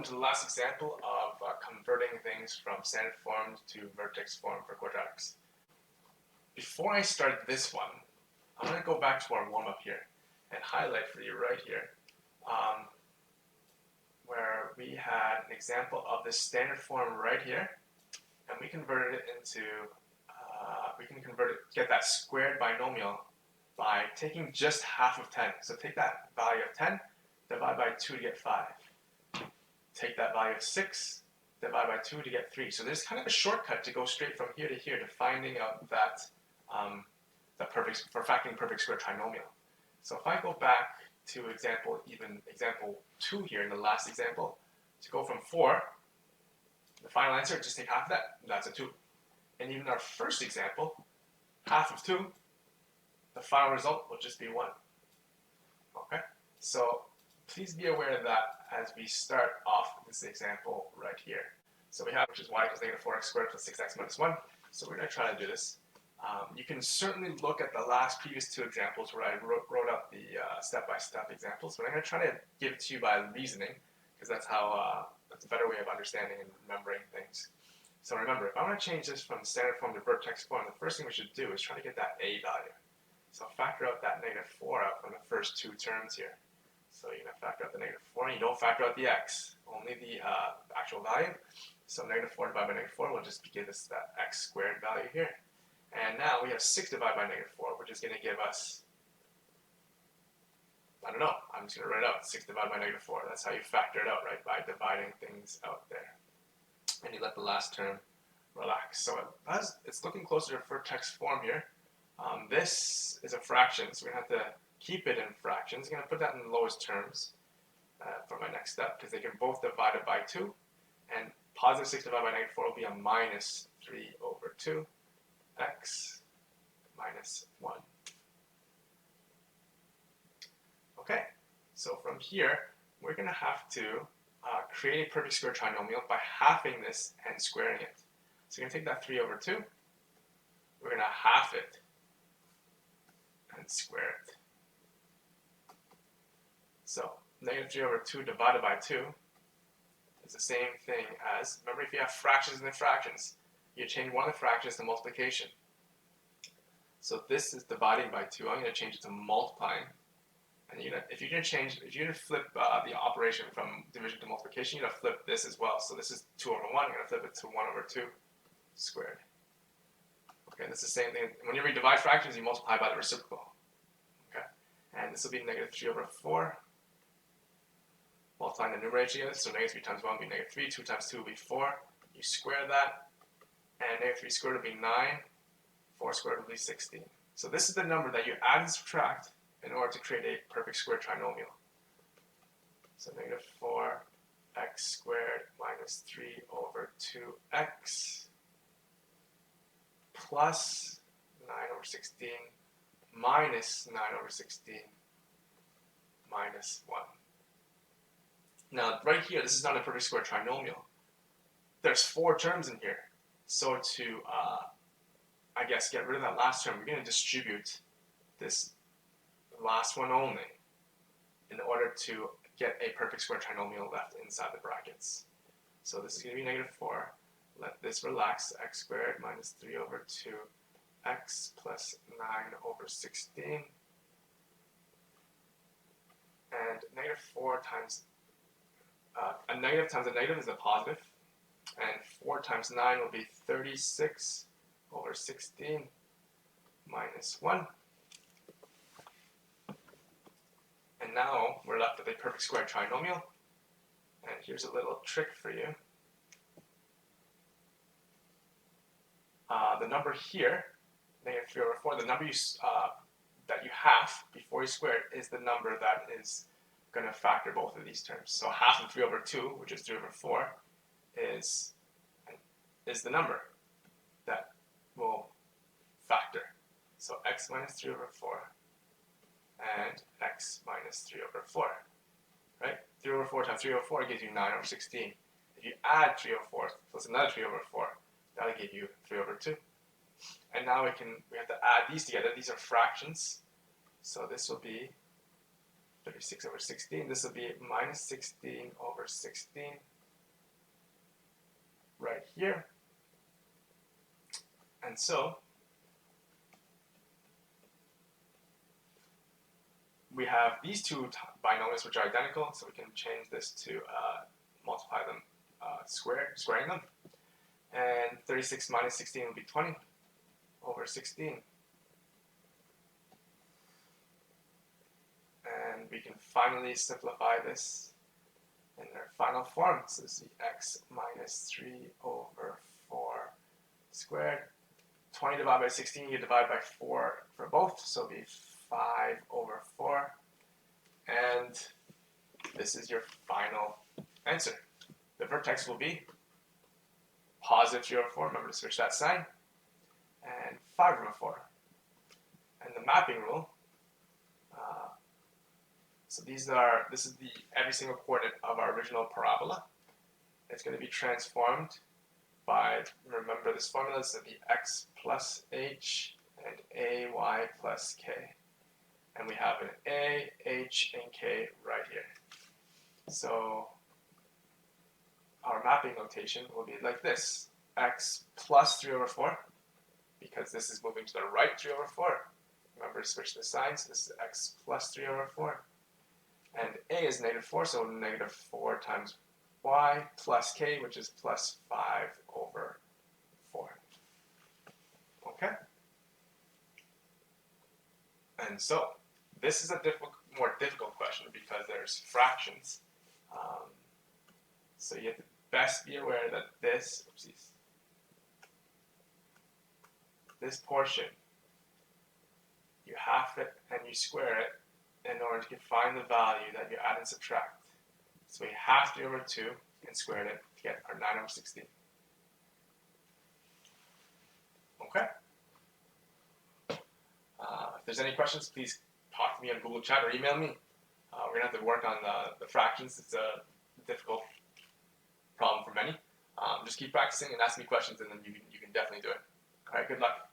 welcome to the last example of converting things from standard form to vertex form for quadratics. Before I start this one, I'm going to go back to our warm-up here and highlight for you right here where we had an example of this standard form right here, and we converted it into, get that squared binomial by taking just half of 10. So take that value of 10, divide by 2 to get 5. Take that value of 6, divide by 2 to get 3. So there's kind of a shortcut to go straight from here to here to finding out that factoring perfect square trinomial. So if I go back to example 2 here in the last example, to go from 4, the final answer, just take half of that, that's a 2. And even our first example, half of 2, the final result will just be 1. Okay, so please be aware of that as we start off this example right here. So we have, which is y equals negative 4x squared plus 6x minus 1. So we're going to try to do this. You can certainly look at the previous two examples where I wrote out the step-by-step examples, but I'm going to try to give it to you by reasoning, because that's a better way of understanding and remembering things. So remember, if I want to change this from standard form to vertex form, the first thing we should do is try to get that a value. So factor out that negative 4 out from the first two terms here. So you're going to factor out the negative 4, and you don't factor out the x, only the actual value. So negative 4 divided by negative 4 will just give us that x squared value here. And now we have 6 divided by negative 4, which is going to give us, I don't know, I'm just going to write out 6 divided by negative 4. That's how you factor it out, right, by dividing things out there. And you let the last term relax. So it's looking closer to vertex form here. This is a fraction, so we're going to have to keep it in fractions. I'm going to put that in the lowest terms for my next step, because they can both divide it by 2. And positive 6 divided by negative 4 will be a minus 3 over 2. X minus 1. Okay, so from here, we're going to have to create a perfect square trinomial by halving this and squaring it. So you're going to take that 3 over 2, we're going to half it and square it. So negative 3 over 2 divided by 2 is the same thing as, remember, if you have fractions and the fractions, you change one of the fractions to multiplication. So this is dividing by 2. I'm going to change it to multiplying. And if you're going to flip the operation from division to multiplication, you're going to flip this as well. So this is 2 over 1. You're going to flip it to 1 over 2 squared. Okay, that's the same thing. Whenever you divide fractions, you multiply by the reciprocal. Okay, and this will be negative 3 over 4. Multiplying the numerator together, so negative 3 times 1 will be negative 3. 2 times 2 will be 4. You square that. And negative 3 squared will be 9, 4 squared will be 16. So this is the number that you add and subtract in order to create a perfect square trinomial. So negative 4x squared minus 3 over 2x plus 9 over 16 minus 9 over 16 minus 1. Now right here, this is not a perfect square trinomial. There's 4 terms in here. So to, I guess, get rid of that last term, we're going to distribute this last one only in order to get a perfect square trinomial left inside the brackets. So this is going to be negative 4. Let this relax, x squared minus 3 over 2x plus 9 over 16. And negative 4 times, a negative times a negative is a positive. And 4 times 9 will be 36 over 16 minus 1. And now we're left with a perfect square trinomial. And here's a little trick for you. The number here, negative 3 over 4, the number that you half before you square it is the number that is going to factor both of these terms. So half of 3 over 2, which is 3 over 4, is the number that will factor. So x minus 3 over 4 and x minus 3 over 4, right? 3 over 4 times 3 over 4 gives you 9 over 16. If you add 3 over 4 plus another 3 over 4, that'll give you 3 over 2. And now we have to add these together. These are fractions. So this will be 36 over 16. This will be minus 16 over 16 right here. And so we have these two binomials which are identical, so we can change this to multiply them, squaring them. And 36 minus 16 will be 20 over 16. And we can finally simplify this in their final form. So this is x minus 3 over 4 squared. 20 divided by 16, you divide by 4 for both, so it'll be 5 over 4. And this is your final answer. The vertex will be positive 3 over 4, remember to switch that sign, and 5 over 4. And the mapping rule, so this is the every single coordinate of our original parabola. It's going to be transformed by, remember this formula, so the x plus h and ay plus k. And we have an a, h, and k right here. So our mapping notation will be like this: x plus 3 over 4, because this is moving to the right 3 over 4. Remember to switch the signs. This is x plus 3 over 4. And a is negative 4, so negative 4 times y plus k, which is plus 5 over 4. Okay? And so this is a more difficult question because there's fractions. So you have to best be aware that this portion, you half it and you square it in order to find the value that you add and subtract. So we half 3 over 2 and squared it to get our 9 over 16. Okay? If there's any questions, please talk to me on Google Chat or email me. We're going to have to work on the fractions. It's a difficult problem for many. Just keep practicing and ask me questions, and then you can definitely do it. All right, good luck.